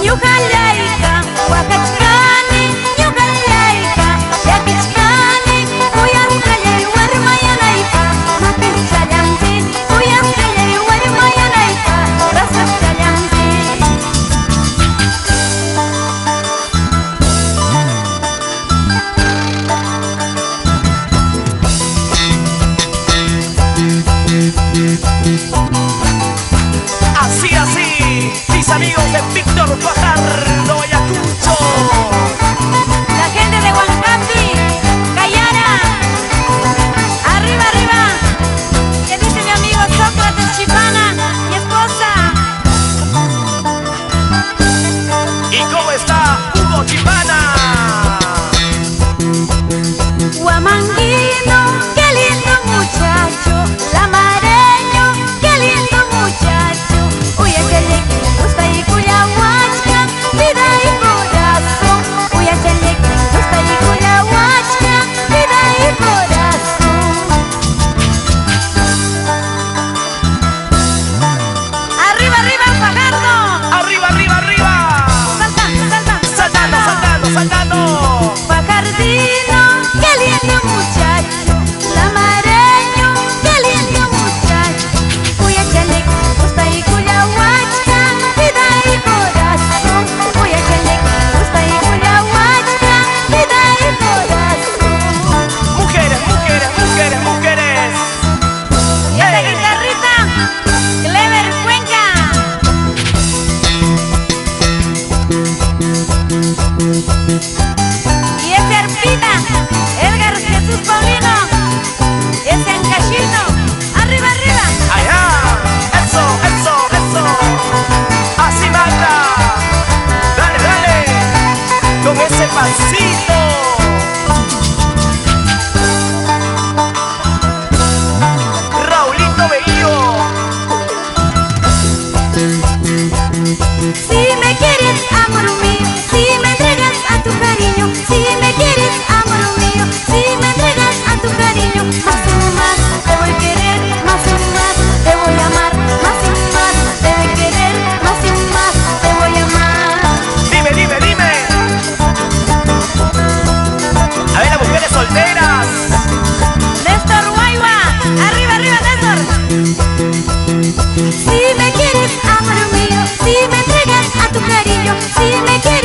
Ñuqallayqa waqachkani, ñuqallayqa llakichkani, kuyanqallay warmayanayqa, mapinchallampí, kuyanqallay warmayanayqa, rasaschallampí. Así, así, mis amigos de Víctor Fajardo, Ayacucho. La gente de Huancapi, Cayara, arriba, arriba. ¿Qué dice mi amigo Sócrates Chipana, mi esposa? ¿Y cómo está Hugo Chipana? Huamanguino, qué lindo muchacho, lamareño, qué lindo muchacho. Uyachele, gusta y cuyahuachca, vida y corazón. Uyachele, gusta y cuyahuachca, vida y corazón. Arriba, arriba, Fajardo. Arriba, arriba, arriba. Saltando, saltando, Saltando, saltando, saltando. Fajardino, qué lindo muchacho, lamareño, qué lindo muchacho. Uyachele, gusta y cuyahuachca, vida y corazón. Uyachele, gusta y cuyahuachca, vida y corazón. Mujeres, mujeres, mujeres, mujeres. Y esta guitarrita, Clever Cuenca. Y ese arpita, Edgar Jesús Paulino, ese encachito, arriba, arriba. Allá, eso, eso, eso. Así mata. Dale, dale. Con ese pasito. Raulito Bello. Si me quieres, amor mío, si me entregas a tu cariño, si me quieres, amor mío, si me entregas a tu cariño, más y más te voy a querer, más y más te voy a amar, más y más te voy a querer, más y más te voy a amar. Dime, dime, dime. A ver, las mujeres solteras. Néstor Guayua, arriba, arriba, Néstor. Si me quieres, amor mío, si me entregas a tu cariño, si me quieres.